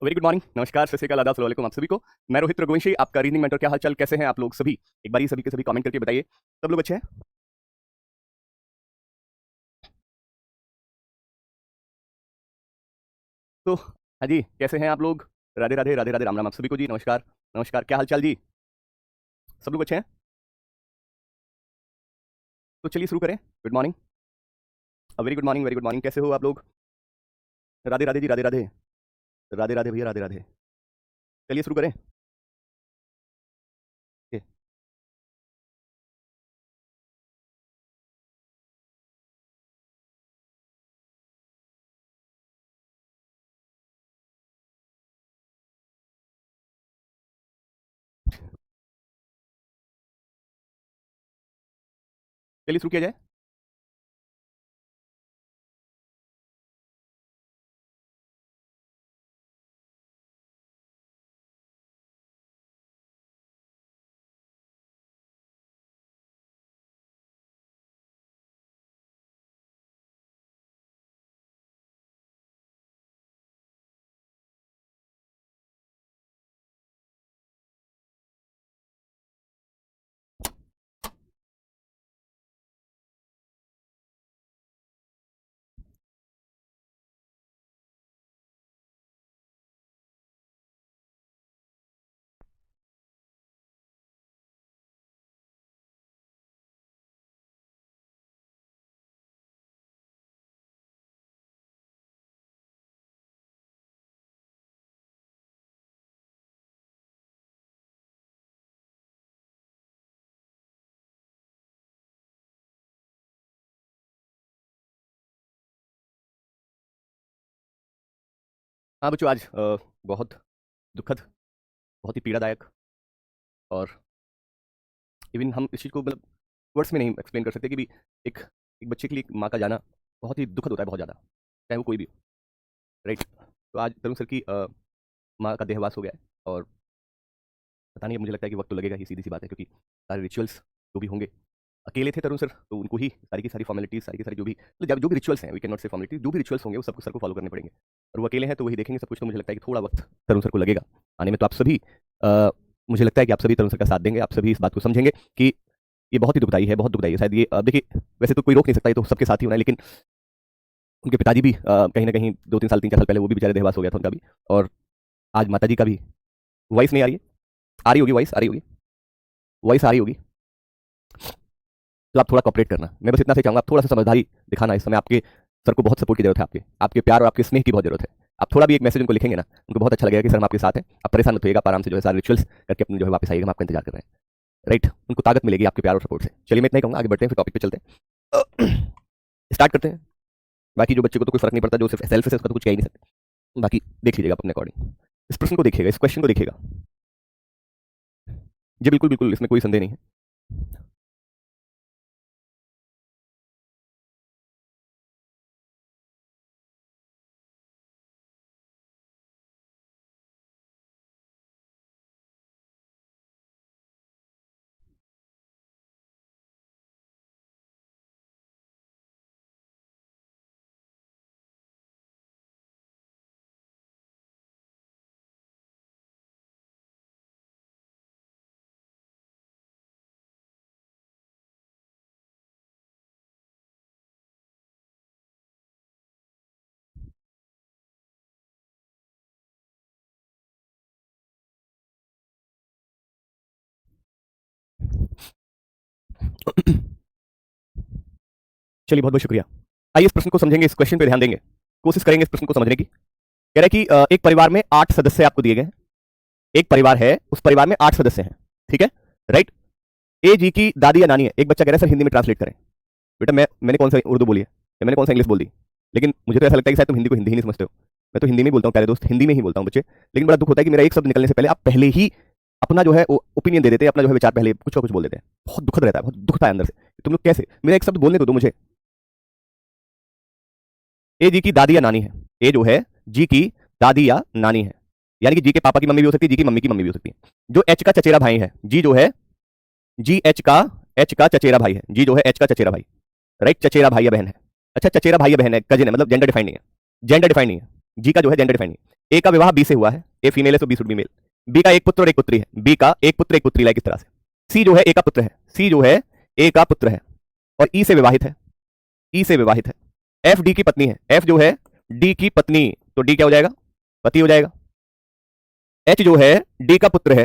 Very good morning, नमस्कार, सत श्री अकाल, आदाब, अस्सलाम वालेकुम आप सभी को। मैं रोहित रघुवंशी, आपका रीजनिंग मेंटर। क्या हालचाल, कैसे हैं आप लोग सभी? एक बार सभी के सभी कमेंट करके बताइए। सब लोग अच्छे हैं? तो हाँ जी, कैसे हैं आप लोग? राधे राधे राधे राधे, राम राम आप सभी को जी। नमस्कार नमस्कार, क्या हालचाल जी? सब लोग अच्छे हैं? तो चलिए शुरू करें। Good morning, very good morning, very good morning. कैसे हो आप लोग? राधे राधे जी, राधे राधे राधे राधे भैया, राधे राधे। चलिए शुरू करें। ओके, चलिए शुरू किया जाए। हाँ बच्चों, आज बहुत दुखद, बहुत ही पीड़ादायक, और इवन हम इस चीज़ को मतलब वर्ड्स में नहीं एक्सप्लेन कर सकते कि भी एक एक बच्चे के लिए एक माँ का जाना बहुत ही दुखद होता है, बहुत ज़्यादा, चाहे वो कोई भी हो। राइट। तो आज तरुण सर की माँ का देहवास हो गया है, और पता नहीं, अब मुझे लगता है कि वक्त तो लगेगा ही, सीधी सी बात है, क्योंकि सारे रिचुअल्स जो भी होंगे, अकेले थे तरुण सर तो उनको ही सारी की सारी फॉर्मेलिटीज, सारी की सारी जो भी जो भी रिचुअल्स हैं, वी कैन नॉट से फॉर्मेलिटीज, जो भी रिचुअल्स होंगे वो सबको सर को फॉलो करने पड़ेंगे। और वो अकेले हैं तो वही देखेंगे सब कुछ। तो मुझे लगता है कि थोड़ा वक्त तरुण सर को लगेगा आने में। तो आप सभी मुझे लगता है कि आप सभी तरुण सर का साथ देंगे, आप सभी इस बात को समझेंगे कि ये बहुत ही दुखदाई है, बहुत दुखदाई है। शायद ये देखिए, वैसे तो कोई रोक नहीं सकता, ये तो सबके साथ ही होना है, लेकिन उनके पिताजी भी कहीं ना कहीं 2-3 साल 3-4 साल पहले वो भी बेचारे देहवास हो गया था उनका भी। और आज माता जी का भी। वॉइस नहीं आ रही है? आ रही होगी, वॉइस आ रही होगी, वॉइस आ रही होगी। तो आप थोड़ा कॉपरेट करना, मैं बस इतना से चाहूंगा, आप थोड़ा सा समझदारी दिखाना। इस समय आपके सर को बहुत सपोर्ट की जरूरत है, आपके आपके प्यार और आपके स्नेह की बहुत जरूरत है। आप थोड़ा भी एक मैसेज उनको लिखेंगे ना, उनको बहुत अच्छा लगेगा कि सर हम आपके साथ हैं। आप परेशान मत होइएगा, आप आराम से जो है सारे रिचुअल्स करके अपने जो है वापस आइएगा, हम आपका इंतजार कर रहे हैं। राइट, उनको ताकत मिलेगी आपके प्यार और सपोर्ट से। चलिए मैं इतना ही कहूँगा, आगे बढ़ते हैं, फिर टॉपिक पे चलते हैं। स्टार्ट करते हैं। बाकी जो बच्चे को तो कोई फर्क नहीं पड़ता, जो सिर्फ सेल्फ है उसका तो कुछ कह ही नहीं सकते। बाकी देख लीजिएगा आप अपने अकॉर्डिंग। इस प्रश्न को देखिएगा, इस क्वेश्चन को देखिएगा जी, बिल्कुल बिल्कुल, इसमें कोई संदेह नहीं है। चलिए, बहुत बहुत शुक्रिया। आइए इस प्रश्न को समझेंगे, इस क्वेश्चन पे ध्यान देंगे, कोशिश करेंगे इस प्रश्न को समझने की। कह रहा है कि एक परिवार में 8 सदस्य आपको दिए गए हैं। एक परिवार है, उस परिवार में 8 सदस्य हैं, ठीक है? राइट। ए जी की दादी या नानी है। एक बच्चा कह रहा है सर हिंदी में ट्रांसलेट करें। बेटा मैंने कौन सा उर्दू बोली है या मैंने कौन सा इंग्लिश बोल दी? लेकिन मुझे तो ऐसा लगता है कि शायद तुम हिंदी को हिंदी ही नहीं समझते हो। मैं तो हिंदी में ही बोलता हूँ प्यारे दोस्त, हिंदी में ही बोलता हूँ बच्चे। लेकिन बड़ा दुख होता है कि मेरा एक शब्द निकलने से पहले आप पहले ही अपना जो है ओपिनियन दे देते हैं, अपना जो है विचार पहले कुछ ना कुछ बोल देते हैं। बहुत दुखद रहता है, बहुत दुखता है अंदर से। तुम लोग कैसे, मेरा एक शब्द बोलने तो दो मुझे। ए जी की दादी या नानी है। ए जो है जी की दादी या नानी है, यानी कि जी के पापा की मम्मी भी हो सकती है, जी की मम्मी की मम्मी भी हो सकती है। जो एच का चचेरा भाई है, जी जो है, जी एच का चचेरा भाई है, जी जो है एच का चचेरा भाई। राइट, चचेरा भाई या बहन है। अच्छा, चचेरा भाई या बहन है, कजिन है, मतलब जेंडर डिफाइंड नहीं है, जेंडर डिफाइंड नहीं है। जी का जो है जेंडर डिफाइंड नहीं। ए का विवाह बी से हुआ है, ए फीमेल है तो B should be male. B का एक पुत्र और एक पुत्री है, बी का एक पुत्र एक पुत्री, लाइक इस तरह से। सी जो है ए का पुत्र है, सी जो है ए का पुत्र है और ई से विवाहित है, ई से विवाहित है। एफ डी की पत्नी है, एफ जो है डी की पत्नी, तो डी क्या हो जाएगा, पति हो जाएगा। एच जो है डी का पुत्र है,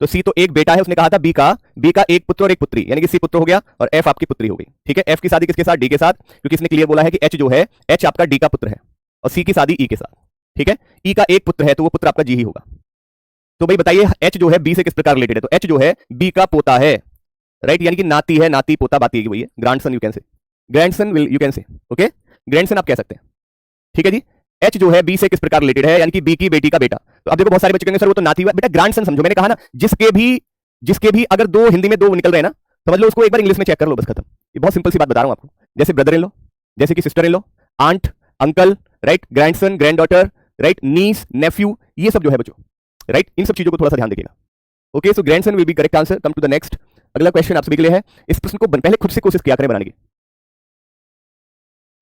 तो सी तो एक बेटा है, उसने कहा था बी का एक पुत्र और एक पुत्री, यानी कि सी पुत्र हो गया और एफ आपकी पुत्री हो गई। ठीक है, एफ की शादी किसके साथ, डी के साथ, क्योंकि इसने क्लियर बोला है कि एच जो है, एच आपका डी का पुत्र है और सी की शादी ई के साथ। ठीक है, ई का एक पुत्र है तो वो पुत्र आपका जी ही होगा। तो भाई बताइए एच जो है बी से किस प्रकार रिलेटेड है, तो एच जो है बी का पोता है, राइट, यानी कि नाती है, नाती पोता बात ये वही है, grandson you can say, grandson will you can say, okay, grandson आप कह सकते हैं। ठीक है जी, एच जो है बी से किस प्रकार रिलेटेड है, यानी कि बी की बेटी का बेटा। तो अब देखो बहुत सारे बच्चे कहेंगे सर वो तो नाती हुआ, बेटा ग्रैंडसन समझो, मैंने कहा ना जिसके भी अगर दो हिंदी में दो निकल रहे हैं ना, समझ लो उसको एक बार इंग्लिश में चेक कर लो, बस खत्म। ये बहुत सिंपल सी बात बता रहा हूं आपको, जैसे ब्रदर इन लो, जैसे कि sister in law, aunt, uncle, right, grandson, granddaughter, right, niece, nephew, ये सब जो है बच्चों, राइट, इन सब चीजों को थोड़ा सा ध्यान देखिएगा। Okay, so grandson will be correct answer. Come to the next, अगला क्वेश्चन आप सभी के लिए है, इस प्रश्न को पहले खुद से कोशिश किया करें बनाने की,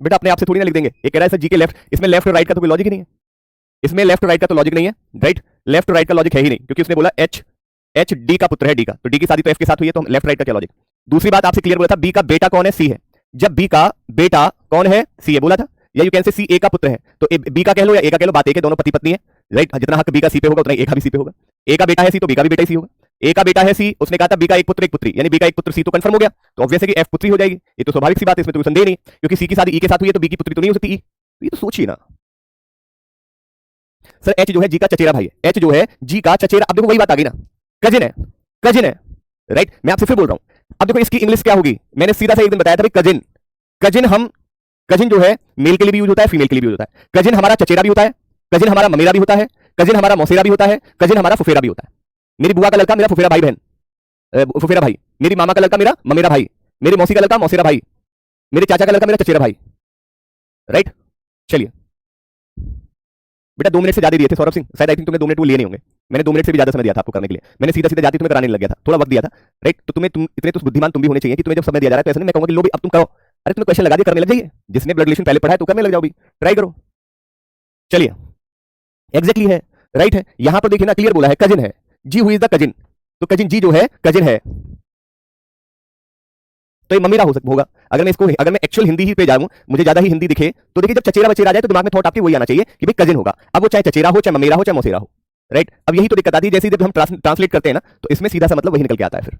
बेटा अपने आप से थोड़ी ना लिख देंगे। ये कह रहा है सर जी के लेफ्ट, इसमें लेफ्ट और राइट का तो कोई लॉजिक ही नहीं है, इसमें लेफ्ट और राइट का तो लॉजिक नहीं है, राइट, लेफ्ट और राइट का लॉजिक है ही नहीं, क्योंकि उसने बोला एच, एच डी का पुत्र है, डी का, तो डी की शादी तो एफ के साथ हुई है, तो हम लेफ्ट राइट का क्या लॉजिक। दूसरी बात आपसे क्लियर बोला था, बी का बेटा कौन है, सी है, जब बी का बेटा कौन है, सी है बोला था, या यू कैन से सी ए का पुत्र है, तो बी का कह लो या ए का कह लो, बात एक है, दोनों पति पत्नी है, राइट, जितना हक बी का सी पे होगा उतना ए का भी सी पे होगा। ए का बेटा है सी तो बी का भी बेटा ही सी होगा, ए का बेटा है सी, उसने कहा था बी का एक पुत्र एक पुत्री, यानी बी का एक पुत्र सी तो कंफर्म हो गया, तो ऑब्वियस है कि एफ पुत्री हो जाएगी, ये तो स्वाभाविक सी बात है, इसमें तो संदेह नहीं, क्योंकि सी की शादी ई के साथ हुई है तो बी की पुत्री तो नहीं हो सकती ई, ये तो सोचिए ना। सर एच जो है जी का चचेरा भाई है, एच जो है जी का चचेरा, अब देखो वही बात आ गई ना, कजिन है, कजिन है, राइट, मैं आपसे फिर बोल रहा हूं, अब देखो इसकी इंग्लिश क्या होगी, मैंने सीधा सा एक दिन बताया था भाई, कजिन, कजिन हम, कजिन जो है मेल के लिए भी यूज होता है, फीमेल के लिए भी यूज होता है, कजिन हमारा चचेरा भी होता है, कजिन हमारा ममेरा भी होता है, कजिन हमारा मौसेरा भी होता है, कजिन हमारा फुफेरा भी होता है। मेरी बुआ का लड़का मेरा फुफेरा भाई बहन, फुफेरा भाई, मेरी मामा का लड़का मेरा ममेरा भाई, मेरी मौसी का लड़का मौसेरा भाई, मेरे चाचा का लड़का मेरा चचेरा भाई, राइट। चलिए बेटा 2 मिनट से ज्यादा दिए थे सौरभ सिंह, शायद आई थिंक तुमने 2 मिनट वो लिए नहीं होंगे, मैंने 2 मिनट से भी ज्यादा समय दिया था आपको करने के लिए, मैंने सीधा सीधा जाती तुम्हें कराने लग गया था, थोड़ा वक्त दिया था, राइट, तो तुम्हें तुम इतने तो बुद्धिमान तुम भी होने चाहिए कि तुम्हें जब समय दिया जा रहा है तो ऐसा नहीं मैं कहूंगा कि लो भी अब तुम करो, अरे तुमने क्वेश्चन लगा दिया करने लग जाइए, जिसने ब्लड रिलेशन पहले पढ़ा है तो करने लग जाओ भी, ट्राई करो। चलिए एग्जैक्टली है, राइट है, यहां पर देखिए ना क्लियर बोला है कजिन है, जी हु इज द कजिन, तो कजिन जी जो है कजिन है, तो ये मम्मीरा हो सकता होगा। अगर मैं इसको, अगर मैं एक्चुअल हिंदी ही पे जाऊं, मुझे ज्यादा ही हिंदी दिखे, तो देखिए जब चचेरा बचेरा आ जाए तो दिमाग में थॉट आपके वही आना चाहिए कि भाई कजिन होगा, अब वो चाहे चचेरा हो, चाहे मम्मीरा हो, चाहे मौसेरा हो, राइट। अब यही तो दिक्कत आती है, जैसे जब हम ट्रांसलेट करते हैं ना, तो इसमें सीधा सा मतलब वही निकल के आता है, फिर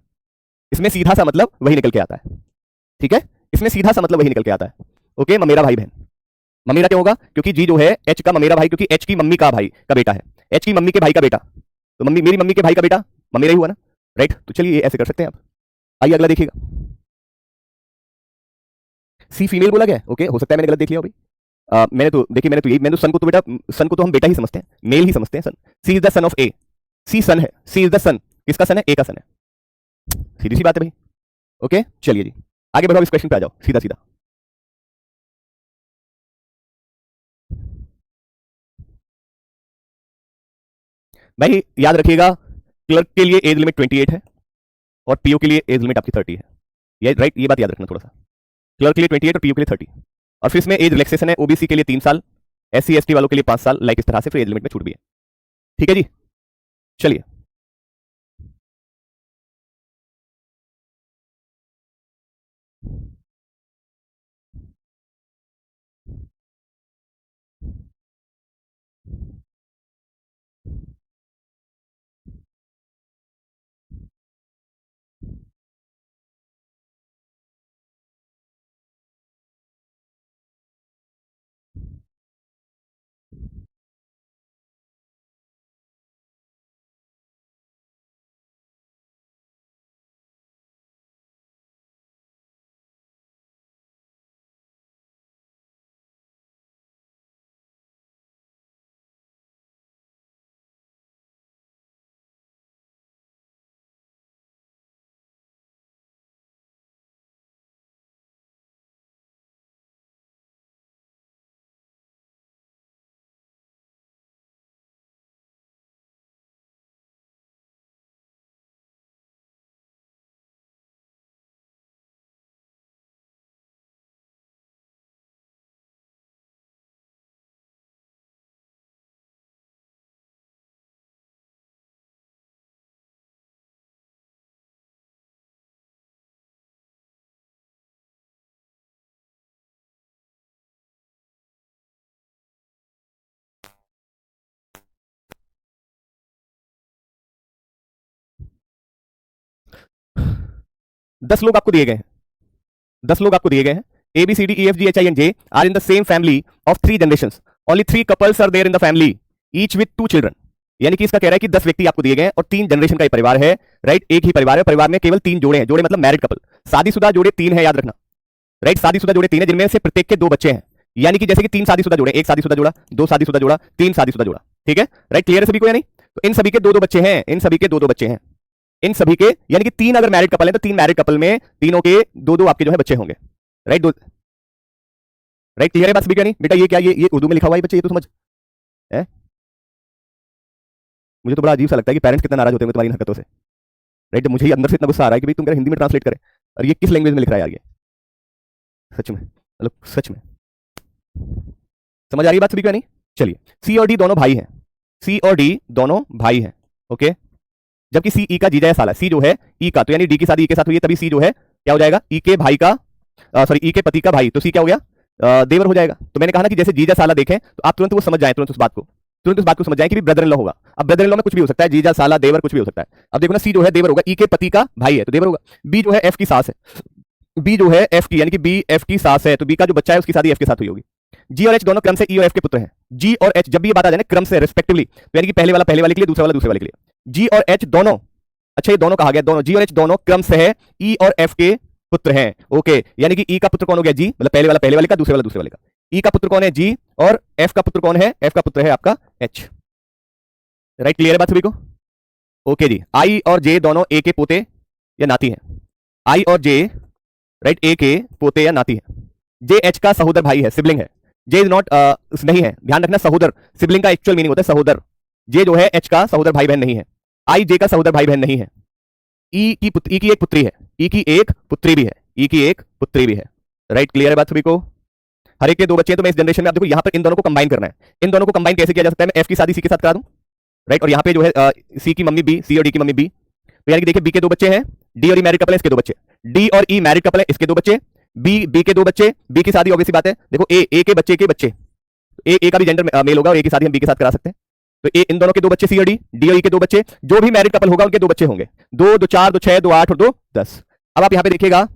इसमें सीधा सा मतलब वही निकल के आता है, ठीक है, इसमें सीधा सा मतलब वही निकल के आता है। ओके, ममेरा भाई बहन, ममेरा क्यों होगा, क्योंकि जी जो है एच का ममेरा भाई, क्योंकि एच की मम्मी का भाई का बेटा है, एच की मम्मी के भाई का बेटा, तो मम्मी, मेरी मम्मी के भाई का बेटा ममेरा ही हुआ ना, राइट। तो चलिए ऐसे कर सकते हैं आप। आइए अगला देखिएगा, सी फीमेल बोला गया, ओके, हो सकता है मैंने गलत देख लिया हो भाई। मैंने तो देखिए, मैंने तो सन को तो बेटा, सन को तो हम बेटा ही समझते हैं, मेल ही समझते हैं सन, सी इज द सन ऑफ ए, सी सन है, सी इज द सन, किसका सन है, ए का सन है, सीधी सी बात है भाई। ओके चलिए जी, आगे बढ़ो, इस क्वेश्चन पे आ जाओ सीधा सीधा। भाई याद रखिएगा, क्लर्क के लिए एज लिमिट 28 है और पीओ के लिए एज लिमिट आपकी 30 है, ये राइट, ये बात याद रखना थोड़ा सा, क्लर्क के लिए 28 और पीओ के लिए 30, और फिर इसमें एज रिलैक्सेशन है, ओबीसी के लिए 3 साल, एससी एसटी वालों के लिए 5 साल, लाइक इस तरह से, फिर एज लिमिट में छूट भी है। ठीक है जी, चलिए 10 लोग आपको दिए गए हैं, 10 लोग आपको दिए गए हैं, ABCDEFGHINJ are in the same family of 3 generations, only 3 couples are there in the family each with 2 children. यानी कि इसका कह रहा है कि 10 व्यक्ति आपको दिए गए हैं और 3 जनरेशन का ये परिवार है, राइट, एक ही परिवार है, परिवार में केवल 3 जोड़े हैं, जोड़े मतलब मैरिड कपल, शादीशुदा जोड़े 3 है, याद रखना, राइट, शादीशुदा जोड़े 3 है जिनमें से प्रत्येक के 2 बच्चे हैं, यानी कि जैसे कि 3 शादीशुदा जोड़े, एक शादीशुदा जोड़ा, 2 शादीशुदा जोड़ा, 3 शादीशुदा जोड़ा, ठीक है, राइट, क्लियर है सभी को या नहीं? तो इन सभी के 2-2 बच्चे हैं, इन सभी के 2-2 बच्चे हैं, इन सभी के, यानी कि 3 अगर मैरिड कपल है तो 3 मैरिड कपल में तीनों के 2-2 आपके जो है बच्चे होंगे, राइट, राइट, क्लियर है बात सभी को नहीं? बेटा ये क्या, ये उर्दू में लिखा हुआ है बच्चे, ये तो समझ है? मुझे तो बड़ा अजीब सा लगता है कि पेरेंट्स कितना नाराज होते हैं तुम्हारी हरकतों से, राइट, मुझे ही अंदर से इतना गुस्सा आ रहा है कि भाई तुम कह हिंदी में ट्रांसलेट करें और ये किस लैंग्वेज में लिख रहा है यार, ये सच में, मतलब सच में समझ आ रही है बात सभी को नहीं? चलिए, सी और डी दोनों भाई हैं, सी और डी दोनों भाई हैं, ओके, जबकि सी ई का जीजा है साला, सी जो है ई का, तो यानी डी की शादी ई के साथ हुई है, तभी सी जो है क्या हो जाएगा, ई के भाई का, सॉरी ई के पति का भाई, तो सी क्या हो गया, देवर हो जाएगा। तो मैंने कहा ना कि जैसे जीजा साला देखें तो आप तुरंत वो समझ जाए, तुरंत उस बात को समझ जाए कि ब्रदर इन लॉ होगा। अब ब्रदर इन लॉ में कुछ भी हो सकता है, जीजा साला देवर कुछ भी हो सकता है। अब देखो ना, सी जो है देवर होगा, ई के पति का भाई है तो देवर होगा। बी जो है एफ की सास है, बी जो है एफ की, यानी कि बी एफ की सास है, तो बी का जो बच्चा है उसकी शादी एफ के साथ हुई होगी। जी और एच दोनों क्रम से ई और एफ के पुत्र हैं। जी और एच जब भी ये बात आ जाए ना क्रम से रिस्पेक्टिवली, तो यानी कि पहले वाला पहले वाले के लिए, दूसरा वाला दूसरे वाले के लिए। जी और एच दोनों, अच्छा ये दोनों कहा गया, दोनों जी और एच दोनों क्रम से है ई और एफ के पुत्र हैं, ओके, यानी कि ई का पुत्र कौन हो गया, जी, मतलब पहले वाला पहले वाले का, दूसरे वाला दूसरे वाले का। ई का पुत्र कौन है, जी, और एफ का पुत्र कौन है, एफ का पुत्र है आपका एच, राइट, क्लियर है बात सभी को? ओके जी, आई और जे दोनों ए के पोते या नाती हैं, आई और जे, राइट, ए के पोते या नाती है। जे एच का सहोदर भाई है, सिबलिंग है। जे इज नॉट नहीं है, ध्यान रखना, सहोदर सिबलिंग का एक्चुअल मीनिंग होता है सहोदर। जे जो है एच का सहोदर भाई बहन नहीं है, आई जे का सहोदर भाई बहन नहीं है। ई की एक पुत्री है, ई की एक पुत्री भी है, ई की एक पुत्री भी है, राइट, क्लियर है बात सभी को? हर एक के 2 बच्चे हैं, तो मैं इस जनरेशन में आप देखो यहाँ पर इन दोनों को कंबाइन करना है। इन दोनों को कंबाइन कैसे किया जा सकता है? मैं एफ की शादी सी के साथ करा दूं, राइट, और यहाँ पे जो है सी की मम्मी बी, सी और डी की मम्मी बी, तो यानी कि देखिए बी के 2 बच्चे हैं, डी और ई मैरिड कपल है, इसके 2 बच्चे, डी और ई मैरिड कपल है, इसके 2 बच्चे, बी के 2 बच्चे, बी की शादी ऑब्वियस सी बात है, देखो ए के बच्चे ए का भी जेंडर मेल होगा और ए की शादी हम बी के साथ करा सकते हैं, तो ए इन दोनों के 2 बच्चे सी और ई के 2 बच्चे, जो भी मैरिड कपल होगा उनके 2 बच्चे होंगे, 2 2 4 2 6 2 8 और 2 10। अब आप यहाँ पे देखिएगा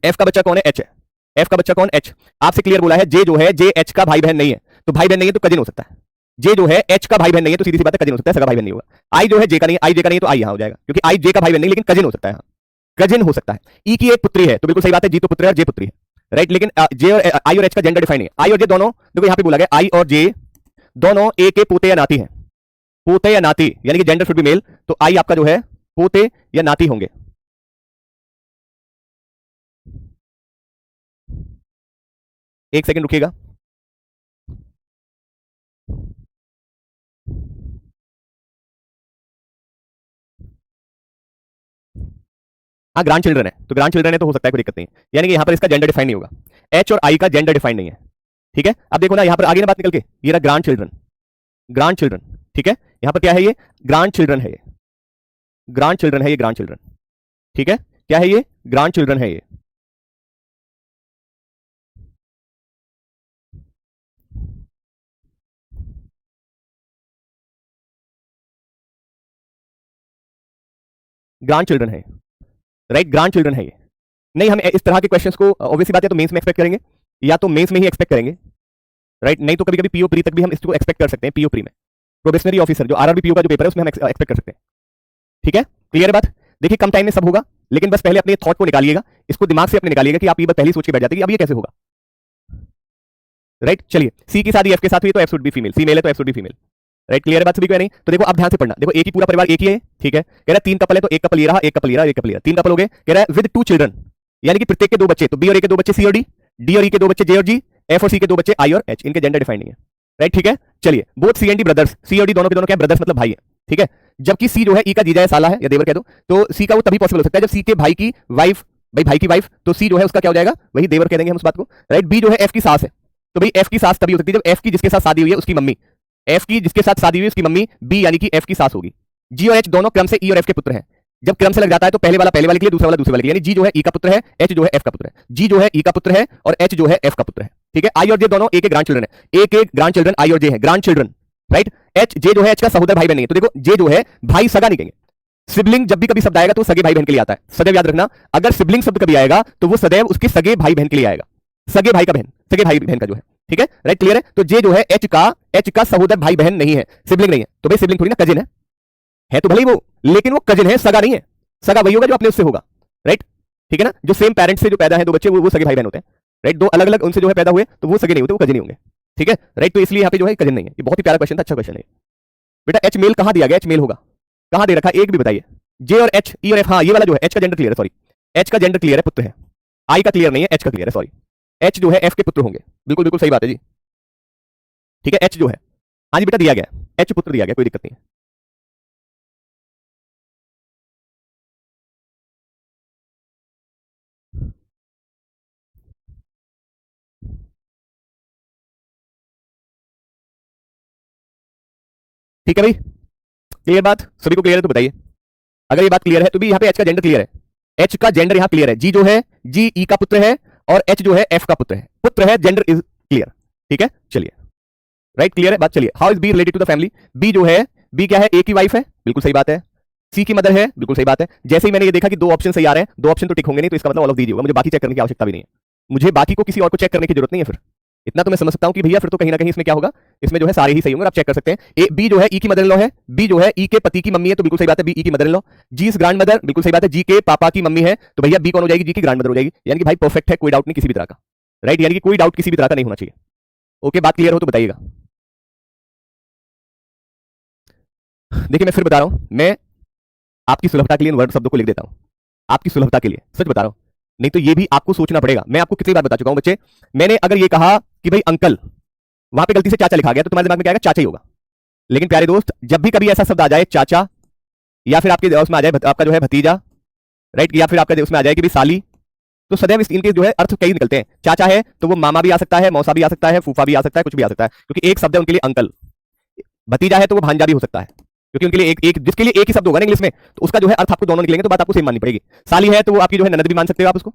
एफ का बच्चा कौन है, एच है, एफ का बच्चा कौन, एच। आपसे क्लियर बोला है जे जो है, जे एच का भाई बहन नहीं है, तो भाई बहन नहीं है तो कजिन हो सकता है। जे जो है एच का भाई बहन नहीं है तो सीधी सी बात है कजिन हो सकता है, सगा भाई बहन नहीं होगा। आई जो है जे का नहीं, आई जे का नहीं तो आई यहाँ हो जाएगा, क्योंकि आई जे का भाई बहन नहीं लेकिन कजिन हो सकता है, कजिन हो सकता है। ई की एक पुत्री है, तो बिल्कुल सही बात है, जी तो पुत्र है और जे पुत्री है, राइट, लेकिन जे और आई और एच का जेंडर डिफाइन नहीं है। आई और जे दोनों, देखो यहाँ पे बोला गया आई और जे दोनों ए के पोते या नाती हैं, पोते या नाती, यानी कि जेंडर शुड बी मेल, तो आई आपका जो है पोते या नाती होंगे। एक सेकंड रुकिएगा, हाँ ग्रांड चिल्ड्रन है, तो ग्रांड चिल्ड्रन है तो हो सकता है, कोई दिक्कत नहीं है, यानी कि यहाँ पर इसका जेंडर डिफाइन नहीं होगा, एच और आई का जेंडर डिफाइन नहीं है, ठीक है। अब देखो ना यहाँ पर आगे ना बात निकल के, ये रहा ग्रांड चिल्ड्रन, ग्रांड चिल्ड्रन, ठीक है, यहाँ पर क्या है, ये ग्रांड चिल्ड्रन है, ये ग्रांड चिल्ड्रन है, ये ग्रांड चिल्ड्रन, ठीक है, क्या है ये, ग्रांड चिल्ड्रन है ये, ग्रांड चिल्ड्रन है, राइट, ग्रांड चिल्ड्रन है ये। नहीं, हम इस तरह के क्वेश्चंस को ऑब्वियसली बात है तो मेंस में एक्सपेक्ट करेंगे, या तो मेंस में ही एक्सपेक्ट करेंगे, राइट, नहीं तो कभी कभी पीओ प्री तक भी हम इसको एक्सपेक्ट कर सकते हैं, पीओ प्री में प्रोबेशनरी ऑफिसर जो आरआरबी पीओ का जो पेपर है उसमें हम एक्सपेक्ट कर सकते हैं, ठीक है, क्लियर है बात? देखिए कम टाइम में सब होगा, लेकिन बस पहले अपने थॉट को निकालिएगा, इसको दिमाग से अपने निकालिएगा कि आप ये बात पहले सोच के बैठ जाते कि अब ये कैसे होगा, राइट। चलिए, सी की शादी एफ के साथ हुई तो F should be female, C male है तो F should be female, right, clear है बात सभी को नहीं? तो देखो अब ध्यान से पढ़ना, देखो एक ही पूरा परिवार एक ही है, ठीक है, कह रहा है 3 कपल है तो एक कपल ये रहा, एक कपल ये रहा, एक कपल ये रहा, 3 कपल हो गए, कह रहा है विद 2 चिल्ड्रन, यानी कि प्रत्येक के 2 बच्चे, तो बी और ए के 2 बच्चे सी और डी और ई के 2 बच्चे जे और जी, एफ और सी के 2 बच्चे आई और एच, इनके जेंडर डिफाइंड नहीं है, राइट, ठीक है। चलिए, both C and D brothers, C और डी दोनों के दोनों क्या ब्रदर्स मतलब भाई है, ठीक है, जबकि सी जो है ई का जीजा है, साला है या देवर कह दो, तो सी का वो तभी पॉसिबल हो सकता है जब सी के भाई की वाइफ, भाई की वाइफ, तो सी जो है उसका क्या हो जाएगा, वही देवर कह देंगे हम उस बात को, राइट। बी जो है एफ की सास है, तो भाई एफ की सास तभी हो सकती है जब एफ की जिसके साथ शादी हुई है उसकी मम्मी, एफ की जिसके साथ शादी हुई है उसकी मम्मी बी यानी कि एफ की सास होगी। जी और एच दोनों क्रम से ई और एफ के पुत्र हैं, जब क्रम से लग जाता है तो पहले वाला पहले वाले के लिए, दूसरा वाला दूसरे वाले के लिए, यानी जी जो है ई का पुत्र है, एच जो है एफ का पुत्र है, जी जो है ई का पुत्र है और एच जो है एफ का पुत्र है, ठीक है। आई और जे दोनों ए के ग्रांड चिल्ड्रन है, एक ग्रांड चिल्ड्रन आई और जे है, grand children, right. H J जो है एच का सहोदर भाई बहन नहीं है, तो देखो जे जो है भाई सगा नहीं कहेंगे, सिबलिंग जब भी कभी शब्द आएगा तो सगे भाई बहन के लिए आता है, सदैव याद रखना। अगर सिबलिंग शब्द कभी आएगा तो वो सदैव उसके सगे भाई बहन के लिए आएगा, सगे भाई का बहन, सगे भाई बहन का जो है, ठीक है, राइट, क्लियर है। तो जे जो है एच का सहोदर भाई बहन नहीं है, सिबलिंग नहीं है, तो भाई सिबलिंग थोड़ी ना कजिन है तो भले वो, लेकिन वो कजिन है, सगा नहीं है। सगा वही होगा जो अपने उससे होगा, राइट, ठीक है ना। जो सेम पेरेंट्स से जो पैदा है दो बच्चे, वो सगे भाई बहन होते हैं, राइट। दो अलग अलग उनसे जो है पैदा हुए तो वो सगे नहीं होते, वो कजिन ही होंगे, ठीक है, राइट। तो इसलिए यहाँ पे जो है कजिन नहीं है। ये बहुत ही प्यारा क्वेश्चन था, अच्छा क्वेश्चन है बेटा। एच मेल कहां दिया गया, एच मेल होगा कहां दे रखा, एक भी बताइए। जे और एच, ई और एफ, हाँ ये वाला जो है एच का जेंडर क्लियर है, सॉरी एच का जेंडर क्लियर है, पुत्र है। आई का क्लियर नहीं है, एच का क्लियर है, सॉरी। एच जो है एफ के पुत्र होंगे, बिल्कुल बिल्कुल सही बात है जी, ठीक है। एच जो है, हाँ जी बेटा दिया गया, एच पुत्र दिया गया, कोई दिक्कत नहीं है। ठीक है भाई, क्लियर बात, सभी को क्लियर है तो बताइए। अगर ये बात क्लियर है तो भी यहाँ पे एच का जेंडर क्लियर है, एच का जेंडर यहाँ क्लियर है। जी जो है, जी ई का पुत्र है और एच जो है एफ का पुत्र है, पुत्र है, जेंडर इज क्लियर, ठीक है। चलिए, राइट, क्लियर है बात। चलिए, how is B related to the family. B जो है, बी क्या है, ए की वाइफ है, बिल्कुल सही बात है। सी की मदर है, बिल्कुल सही बात है। जैसे ही मैंने ये देखा कि दो ऑप्शन सही आ रहे हैं, दो ऑप्शन तो टिक होंगे नहीं, तो इसका मतलब ऑल ऑफ दीजिए होगा, मुझे बाकी चेक करने की आवश्यकता भी नहीं है, मुझे बाकी को किसी और को चेक करने की जरूरत नहीं है। फिर इतना तो मैं समझ सकता हूं कि भैया फिर तो कहीं ना कहीं इसमें क्या होगा, इसमें जो है सारे ही सही होंगे, आप चेक कर सकते हैं। ए बी जो है ई की मदर इन लॉ है, बी जो है ई के पति की मम्मी है, तो बिल्कुल सही बात है, बी ई की mother in law. G is grandmother, बिल्कुल सही बात है, जी के पापा की मम्मी है, तो भैया बी कौन हो जाएगी, जी की ग्रैंड मदर हो जाएगी। यानी कि भाई परफेक्ट है, कोई डाउट नहीं किसी भी तरह का, राइट, यानी कि कोई डाउट किसी भी तरह का नहीं होना चाहिए। ओके, बात क्लियर हो तो बताइएगा। देखिए मैं फिर बता रहा हूं, मैं आपकी सुलभता के लिए इन वर्ड शब्दों को लिख देता हूं, आपकी सुलभता के लिए, सच बता रहा हूं, नहीं तो ये भी आपको सोचना पड़ेगा। मैं आपको कितनी बार बता चुका हूं बच्चे, मैंने अगर ये कहा कि भाई अंकल, वहां पे गलती से चाचा लिखा गया तो तुम्हारे दिमाग में क्या आएगा, चाचा ही होगा। लेकिन प्यारे दोस्त, जब भी कभी ऐसा शब्द आ जाए चाचा, या फिर आपके उसमें आ जाए आपका जो है भतीजा, राइट, या फिर आपका उसमें आ जाए कि भाई साली, तो सदैव इनके जो है अर्थ कई निकलते हैं। चाचा है तो वो मामा भी आ सकता है, मौसा भी आ सकता है, फूफा भी आ सकता है, कुछ भी आ सकता है, क्योंकि एक शब्द है उनके लिए अंकल। भतीजा है तो वो भांजा भी हो सकता है, क्योंकि उनके लिए एक जिसके लिए एक ही शब्द होगा ना इंग्लिश में, तो उसका जो है अर्थ आपको दोनों निकलेंगे, तो बात आपको सेम माननी पड़ेगी। साली है तो वो आपकी जो है ननद भी मान सकते हो आप उसको,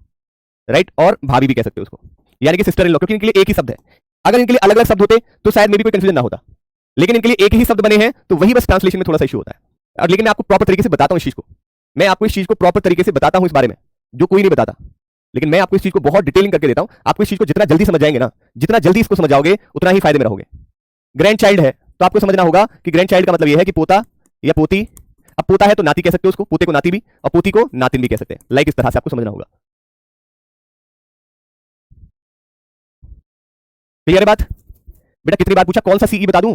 राइट, और भाभी भी कह सकते हो उसको, यानी कि सिस्टर इन लॉ, क्योंकि इनके लिए एक ही शब्द है। अगर इनके लिए अलग अलग शब्द होते तो शायद मे भी कोई कंफ्यूजन ना होता, लेकिन इनके लिए एक ही शब्द बने हैं, तो वही बस ट्रांसलेशन में थोड़ा सा इशू होता है। और लेकिन मैं आपको प्रॉपर तरीके से बताता हूं इस चीज को, मैं आपको इस चीज को प्रॉपर तरीके से बताता हूं इस बारे में, जो कोई नहीं बताता, लेकिन मैं आपको इस चीज को बहुत डिटेलिंग करके देता हूं। आपको इस चीज को जितना जल्दी समझ जाएंगे ना, जितना जल्दी इसको समझ जाओगे उतना ही फायदे में रहोगे। ग्रैंड चाइल्ड है तो आपको समझना होगा कि ग्रैंड चाइल्ड का मतलब यह है कि पोता या पोती। अब पोता है तो नाती कह सकते हो उसको, पोते को नाती भी, और पोती को नातिन भी कह सकते हैं, लाइक इस तरह से आपको समझना होगा। क्लियर है बात बेटा? कितनी बार पूछा कौन सा सीई बता दूं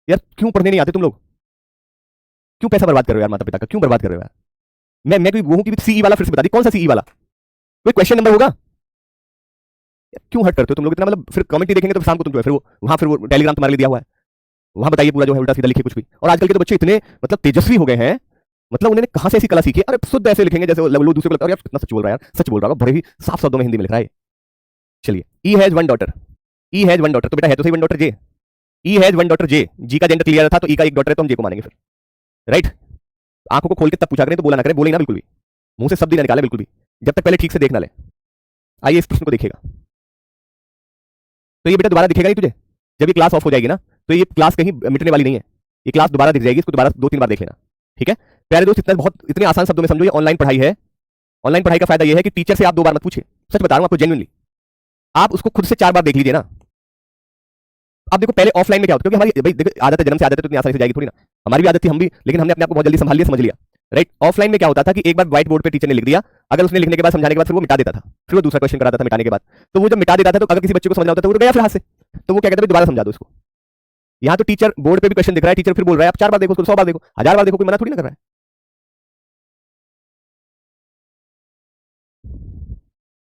यार, क्यों पढ़ने नहीं आते तुम लोग, क्यों पैसा बर्बाद कर रहे हो यार, माता पिता का क्यों बर्बाद कर रहे हो यार। मैं कोई वो हूं कि सीई वाला फिर से बता दी, कौन सा सीई वाला, कोई क्वेश्चन नंबर होगा यार, क्यों हट करते हो तुम लोग इतना, मतलब फिर कमेंट ही देखेंगे तो शाम को तुम जो है फिर वो वहां फिर वो टेलीग्राम तुम्हारे लिए दिया हुआ है, वहां बताइए पूरा जो है उल्टा सीधा लिखे कुछ भी। और आजकल के तो बच्चे इतने मतलब तेजस्वी हो गए हैं, मतलब उन्होंने कहां से ऐसी कला सीखी है, अरे शुद्ध ऐसे लिखेंगे जैसे लोग दूसरे को लगता है यार कितना सच बोल रहा है, यार सच बोल रहा है, बड़े ही साफ शब्दों में हिंदी में लिख रहा है। चलिए, E has one daughter, E has one daughter, तो बेटा है तो सही one daughter J, E has one daughter J, G का जेंडर क्लियर था तो ई का एक डॉटर है तो हम जे को मानेंगे फिर, राइट। आंखों को खोल के तब पूछा करें, तो बोला ना करें, बोले ना बिल्कुल भी, मुंह से शब्द ही ना निकाले बिल्कुल भी, जब तक पहले ठीक से देख ना ले। आइए इस प्रश्न को देखिएगा, तो ये बेटा दोबारा दिखेगा नहीं तुझे, जब ये क्लास ऑफ हो जाएगी ना, तो ये क्लास कहीं मिटने वाली नहीं है, ये क्लास दोबारा दिख जाएगी, इसको दोबारा 2-3 बार देख लेना, ठीक है प्यारे दोस्त। इतना बहुत इतने आसान शब्दों में समझो, ये ऑनलाइन पढ़ाई है। ऑनलाइन पढ़ाई का फायदा ये है कि टीचर से आप 2 बार मत पूछिए, सच बता रहा हूं आपको जेन्युइनली, आप उसको खुद से 4 बार देख लीजिए ना। अब देखो पहले ऑफलाइन में क्या होता है, क्योंकि हमारी भाई देखो आदत है, जन्म से आदत है, तो इतनी आसानी से जाएगी थोड़ी ना, हमारी भी आदत थी, हम भी, लेकिन हमने अपने आप को बहुत जल्दी संभाल लिया, समझ लिया, राइट। ऑफलाइन में क्या होता था कि एक बार व्हाइट बोर्ड पे टीचर ने लिख दिया, अगर उसने लिखने के बाद समझाने के बाद फिर वो मिटा देता था, फिर वो दूसरा क्वेश्चन कराता था मिटाने के बाद, तो वो जब मिटा देता था तो अगर किसी बच्चे को समझना होता था वो गया फिर हाथ से, तो वो क्या कहता है दोबारा समझा दो उसको। यहाँ तो टीचर बोर्ड पे भी क्वेश्चन दिख रहा है, टीचर फिर बोल रहा है आप 4 बार देखो, 100 बार देखो, 1000 बार देखो, कोई मना थोड़ी ना कर रहा है।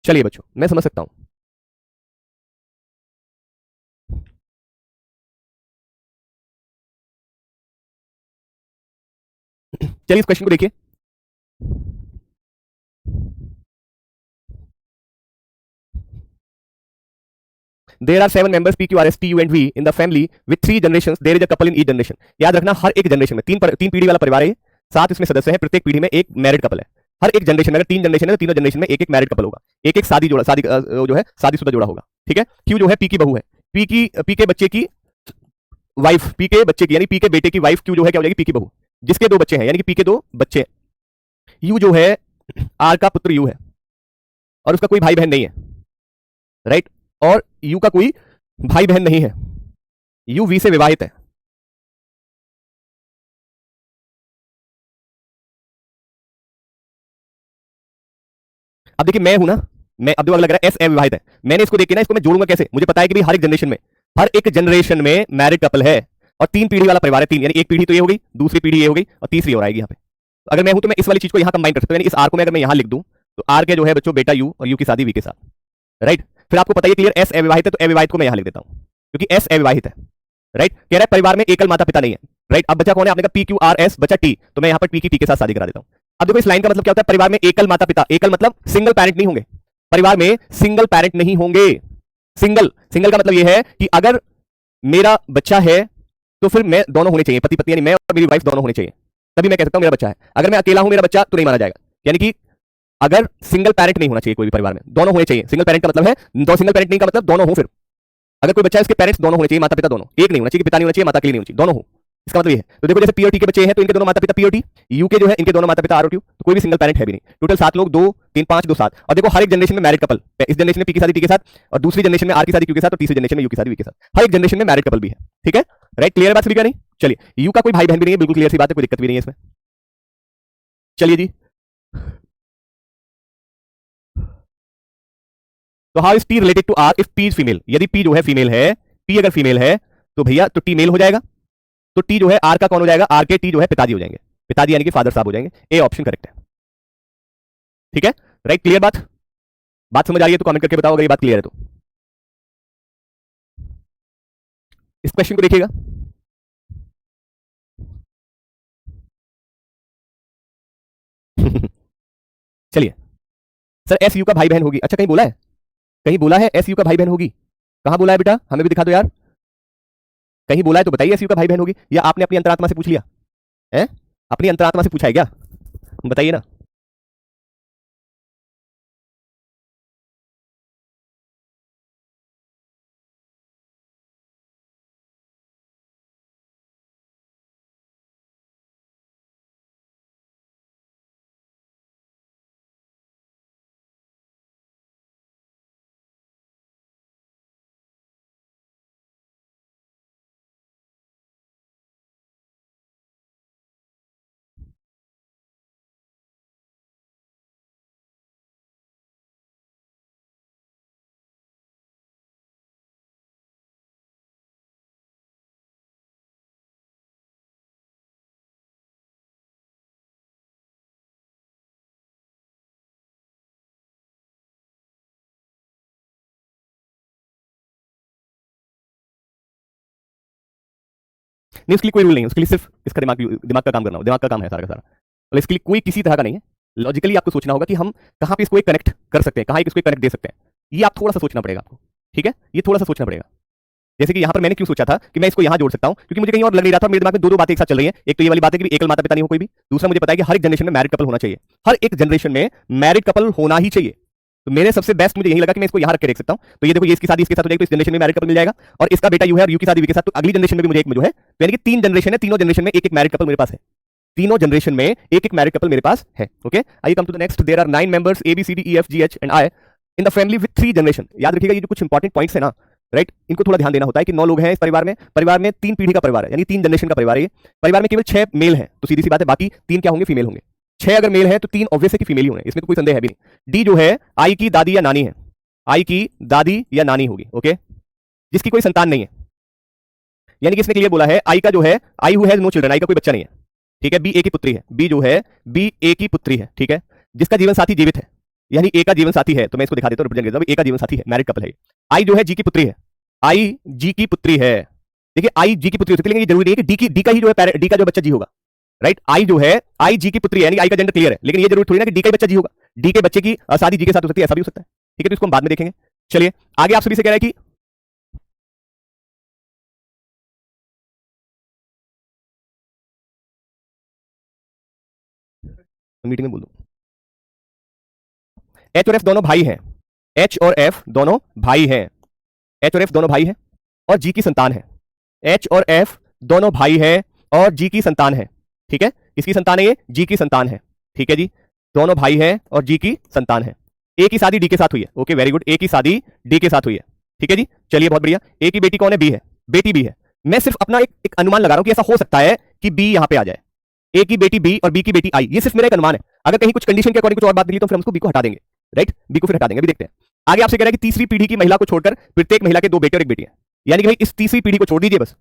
चलिए बच्चों, मैं समझ सकता हूं। चलिए इस क्वेश्चन को देखिए, there are 7 members P Q R S T U and V in the family with 3 generations, there is a couple in each generation. याद रखना हर एक जनरेशन में तीन पीढ़ी वाला परिवार है, 7 इसमें सदस्य है, प्रत्येक पीढ़ी में एक मैरिड कपल है। हर एक जनरेशन में, अगर 3 जनरेशन है तो तीनों जनरेशन में एक एक मैरिड कपल होगा, एक एक शादी जोड़ा, शादी जो है शादीशुदा जोड़ा होगा, ठीक है। क्यू जो है पी की बहू है, पी के बच्चे की वाइफ, पी के बच्चे की यानी पी के बेटे की वाइफ, क्यू जो है क्या हो जाएगी, पी की बहू। जिसके दो बच्चे हैं, यानी कि पी के दो बच्चे हैं। यू जो है आर का पुत्र यू है और उसका कोई भाई बहन नहीं है, राइट। और यू का कोई भाई बहन नहीं है, यू वी से विवाहित है। अब देखिए मैं हूं ना, मैं अब देखो लग रहा है एस अविवाहित है, मैंने इसको देख के ना इसको मैं जोड़ूंगा कैसे, मुझे पता है कि भाई हर एक जनरेशन में मैरिड कपल है और 3 पीढ़ी वाला परिवार है, 3 यानी एक पीढ़ी तो ये हो गई, दूसरी पीढ़ी ये हो गई और तीसरी और आएगी यहाँ पे। तो अगर मैं हूं तो मैं इस वाली चीज को यहाँ कंबाइन कर सकता हूँ, यानी इस आर को मैं अगर मैं यहाँ लिख दूं तो आर के जो है बच्चों बेटा यू और यू की शादी वी के साथ, राइट। फिर आपको पता है क्लियर एस अविवाहित है, तो अविवाहित को मैं यहाँ लिख देता हूँ क्योंकि एस अविवाहित है, राइट। कह रहा है परिवार में एकल माता पिता नहीं है, राइट। अब बच्चा कौन है, आपने कहा पी क्यू आर एस, बच्चा टी, तो मैं यहाँ पर पी की टी के साथ शादी करा देता हूँ। अब देखो इस लाइन का मतलब क्या होता है, परिवार में एकल माता पिता, एकल मतलब सिंगल पेरेंट नहीं होंगे, परिवार में सिंगल पेरेंट नहीं होंगे। सिंगल सिंगल का मतलब यह है कि अगर मेरा बच्चा है तो फिर मैं दोनों होने चाहिए, पति पत्नी यानी मैं और मेरी वाइफ दोनों होने चाहिए, तभी मैं कह सकता हूं मेरा बच्चा है। अगर मैं अकेला हूं मेरा बच्चा तो नहीं माना जाएगा, यानी कि अगर सिंगल पेरेंट नहीं होना चाहिए कोई भी परिवार में, दोनों होने चाहिए। सिंगल पेरेंट का मतलब है दो, सिंगल पेरेंट नहीं का मतलब दोनों हो। फिर अगर कोई बच्चा है इसके पेरेंट्स दोनों होने चाहिए, माता पिता दोनों, एक नहीं होना चाहिए कि पिता नहीं होना चाहिए माता के लिए नहीं होनी चाहिए, दोनों हो, इसका मतलब ये है। तो देखो जैसे पी और टी के बच्चे हैं तो इनके दोनों माता पिता पी और टी, यू के जो है इनके दोनों माता पिता आर और टी, तो कोई भी सिंगल पेरेंट है भी नहीं। टोटल 7 लोग, 2 3 5 2 7। और देखो हर एक जनरेशन में मैरिड कपल, इस जनरेशन में पी की शादी टी के साथ और दूसरी जनरेशन में आर की शादी क्यू के साथ और तीसरी जनरेशन में यू की शादी वी के साथ, हर एक जनरेशन में मैरिड कपल भी है, ठीक है, राइट। क्लियर बात सभी का नहीं? चलिए यू का कोई भाई बहन भी नहीं है, बिल्कुल क्लियर सी बात है, कोई दिक्कत भी नहीं है इसमें। चलिए जी, तो how is T related to R if P is female, यदि पी जो है फीमेल है, पी अगर फीमेल है तो भैया तो टी मेल हो जाएगा, तो टी जो है आर का कौन हो जाएगा, आर के टी जो है पिताजी हो जाएंगे, पिताजी यानी कि फादर साहब हो जाएंगे। ए ऑप्शन करेक्ट है, ठीक है, राइट। क्लियर बात, बात समझ आ रही है तो कमेंट करके बताओ अगर ये बात क्लियर है तो। इस क्वेश्चन को देखिएगा, चलिए सर एस यू का भाई बहन होगी, अच्छा कहीं बोला है, कहीं बोला है एस यू का भाई बहन होगी, कहां बोला है बेटा, हमें भी दिखा दो यार, कहीं बोला है तो बताइए एस यू का भाई बहन होगी, या आपने अपनी अंतरात्मा से पूछ लिया है, अपनी अंतरात्मा से पूछा है क्या, बताइए ना। नहीं उसके लिए कोई रूल नहीं है, उसके लिए सिर्फ इसका दिमाग का काम करना हो, दिमाग का काम है सारा का सारा, मतलब इसके लिए कोई किसी तरह का नहीं है। लॉजिकली आपको सोचना होगा कि हम कहां पे इसको एक कनेक्ट कर सकते हैं, कहां इसको एक कनेक्ट दे सकते हैं, ये आप थोड़ा सा सोचना पड़ेगा आपको, ठीक है, ये थोड़ा सा सोचना पड़ेगा। जैसे कि यहां पर मैंने क्यों सोचा था कि मैं इसको यहां जोड़ सकता हूं, क्योंकि मुझे कहीं और लग नहीं रहा था, मेरे दिमाग में दो बातें एक साथ चल रही हैं। एक तो ये वाली बात है कि एकल माता पिता नहीं हो कोई भी, दूसरा मुझे पता है कि हर एक जनरेशन में मैरिड कपल होना चाहिए, हर एक जनरेशन में मैरिड कपल होना ही चाहिए। तो मेरे सबसे बेस्ट मुझे यही लगा कि मैं इसको यहां रख के देख सकता हूं। तो ये देखो ये इसकी शादी इसके साथ हो जाएगी, तो इस जनरेशन में मैरिड कपल मिल जाएगा, और इसका बेटा यू है और यू की शादी वी के साथ, तो अगली जनरेशन में भी मुझे एक जो है, तो यानी कि 3 जनरेशन है, तीनों जनरेशन में एक एक मैरिड कपल मेरे पास है, तीनों जनरेशन में एक एक मैरिड कपल मेरे पास है। ओके, आइए come to the next. There are 9 members A B C D E F G H and I in the family with 3 generation. याद रखिएगा ये जो कुछ इंपॉर्टेंट पॉइंट्स है ना, राइट, इनको थोड़ा ध्यान देना होता है कि 9 लोग हैं इस परिवार में, परिवार में 3 पीढ़ी का परिवार है, यानी 3 जनरेशन का परिवार है। परिवार में केवल 6 मेल हैं, तो सीधी सी बात है बाकी 3 क्या होंगे, फीमेल होंगे। 6 अगर मेल है तो 3 ऑब्वियस है कि फीमेल ही होंगे, इसमें तो कोई संदेह है भी नहीं। डी जो है आई की दादी या नानी है, आई की दादी या नानी होगी, ओके, जिसकी कोई संतान नहीं है, यानी कि इसने क्लियर बोला है आई का जो है, I who has no children, I का कोई बच्चा नहीं है, ठीक है। बी ए की पुत्री है, बी जो है बी ए की पुत्री है, ठीक है, जिसका जीवन साथी जीवित है, यानी ए का जीवन साथी है, तो मैं इसको दिखा देता हूं, रिप्रेजेंट करता हूं, ए का जीवन साथी है, मैरिड कपल है। आई जो है जी की पुत्री है, आई जी की पुत्री है, देखिए आई जी की पुत्री हो सकती है, लेकिन ये जरूरी नहीं है कि डी का ही जो है डी का जो बच्चा जी होगा, राइट। आई जो है आई जी की पुत्री है, यानी आई का जेंडर क्लियर है, लेकिन ये जरूरी थोड़ी ना कि डी का बच्चा जी होगा, डी के बच्चे की शादी जी के साथ हो सकती है, ऐसा भी हो सकता है, ठीक है, तो इसको हम बाद में देखेंगे। चलिए आगे आप सभी से कह रहा है कि मीटिंग में बोल दो, एच और एफ दोनों भाई हैं, एच और एफ दोनों भाई हैं, एच और एफ दोनों भाई हैं और जी की संतान है, एच और एफ दोनों भाई हैं और जी की संतान है, ठीक है, किसकी संतान है ये? जी की संतान है, ठीक है जी, दोनों भाई हैं और जी की संतान है। ए की शादी डी के साथ हुई है, ओके वेरी गुड, ए की शादी डी के साथ हुई है, ठीक है जी, चलिए बहुत बढ़िया। ए की बेटी कौन है? बी है, बेटी बी है। मैं सिर्फ अपना एक अनुमान लगा रहा हूं कि ऐसा हो सकता है कि बी यहां पे आ जाए, ए की बेटी बी और बी की बेटी आई, ये सिर्फ मेरा एक अनुमान है। अगर कहीं कुछ कंडीशन के अकॉर्डिंग कुछ और बात निकली तो फिर हम उसको बी को हटा देंगे, राइट, बी को फिर हटा देंगे। अभी देखते हैं आगे। आपसे कह रहा है कि तीसरी पीढ़ी की महिला को छोड़कर प्रत्येक महिला के 2 बेटे और 1 बेटी है, यानी कि भाई इस तीसरी पीढ़ी को छोड़ दीजिए, बस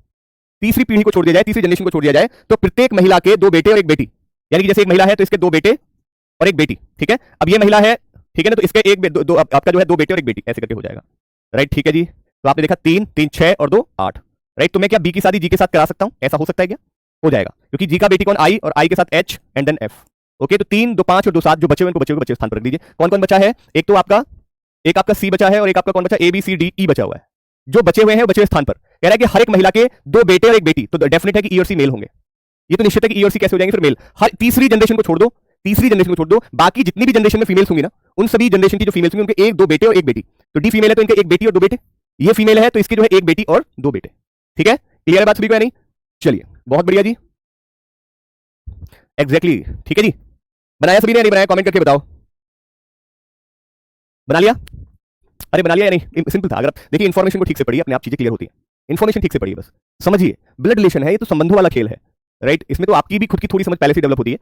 तीसरी पीढ़ी को छोड़ दिया जाए, तीसरी जनरेशन को छोड़ दिया जाए, तो प्रत्येक महिला के 2 बेटे और 1 बेटी, यानी कि जैसे एक महिला है तो इसके 2 बेटे और 1 बेटी, ठीक है। अब ये महिला है, ठीक है ना, तो इसके आपका जो है 2 बेटे और 1 बेटी, ऐसे करके हो जाएगा, राइट, ठीक है जी। तो आपने देखा 3 3 6 और 2 8, राइट। तो मैं क्या बी की शादी जी के साथ करा सकता हूं? ऐसा हो सकता है क्या? हो जाएगा, क्योंकि जी का बेटी कौन? आई, और आई के साथ H and then F, okay. तो 3 2 5 और 2 7 जो बचे हुए उनको बचे हुए स्थान पर रख दीजिए। कौन कौन बचा है? एक तो आपका सी बचा है और एक आपका कौन बचा? ए बी सी डी ई बचा हुआ है। जो बचे हुए हैं वो बचे हुए स्थान पर कह रहा है कि हर एक महिला के 2 बेटे और 1 बेटी, तो डेफिनेट है कि ई और सी मेल होंगे। ये तो निश्चित है कि ई और सी कैसे हो जाएंगे? फिर मेल। हर तीसरी जनरेशन को छोड़ दो, तीसरी जनरेशन को छोड़ दो, बाकी जितनी भी जनरेशन में फीमेल्स होंगी ना, उन सभी जनरेशन की जो फीमेल्स होंगी उनके 1 2 बेटे और 1 बेटी। तो डी फीमेल है तो इनके 1 बेटी और 2 बेटे, ये फीमेल है तो इसके जो है 1 बेटी और 2 बेटे, ठीक है। क्लियर है बात सभी को या नहीं? चलिए बहुत बढ़िया जी, एग्जैक्टली, ठीक है जी। बनाया सभी ने? नहीं बनाया? कमेंट करके बताओ, बना लिया? अरे बना लिया या नहीं? सिंपल था। अगर आप देखिए इन्फॉर्मेशन को ठीक से पढ़िए, अपने आप चीजें क्लियर होती हैं। इन्फॉर्मेशन ठीक से पढ़िए, बस समझिए। ब्लड रिलेशन है, ये तो संबंधों वाला खेल है, राइट। इसमें तो आपकी भी खुद की थोड़ी समझ पहले से डेवलप होती है।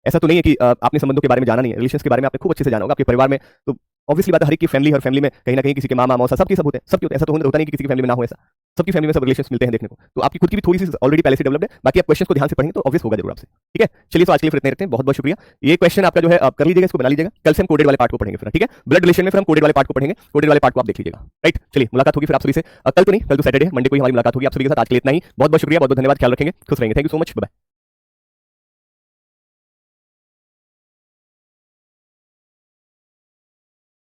ऐसा तो नहीं है कि आपने संबंधों के बारे में जाना नहीं है, रिलेशंस के बारे में आपने खूब अच्छे से जाना होगा। आपके परिवार में तो ऑब्वियसली बात है, हर एक की फैमिली, हर फैमिली में कहीं ना कहीं किसी के मामा मौसा सबके सब होते हैं, सबके होते हैं। ऐसा तो होता नहीं कि किसी की फैमिली में ना हो, ऐसा सबकी फैमिली में सब रिलेशंस मिलते हैं देखने को। तो आपकी खुद की भी थोड़ी सी ऑलरेडी पहले से डेवलप्ड है। बाकी आप क्वेश्चन को ध्यान से पढ़ेंगे तो ऑब्वियस होगा जरूर आपसे, ठीक है। चलिए तो आज के लिए फिर इतने रखते हैं, बहुत बहुत शुक्रिया। ये क्वेश्चन आपका जो है आप कर लीजिएगा, इसको बना लीजिएगा। कल से हम कोडेड वाले पार्ट को पढ़ेंगे फिर, ठीक है। ब्लड रिलेशन में फिर हम कोडेड वाले पार्ट को पढ़ेंगे, कोडेड वाले पार्ट को आप देख लीजिएगा, राइट। चलिए मुलाकात होगी फिर आप सभी से, कल तो नहीं, कल तो सैटरडे है, मंडे को ही हमारी मुलाकात होगी आप सभी के साथ। आज के लिए इतना ही, बहुत बहुत शुक्रिया, बहुत बहुत धन्यवाद, ख्याल रखेंगे, खुश रहेंगे, thank you so much, bye.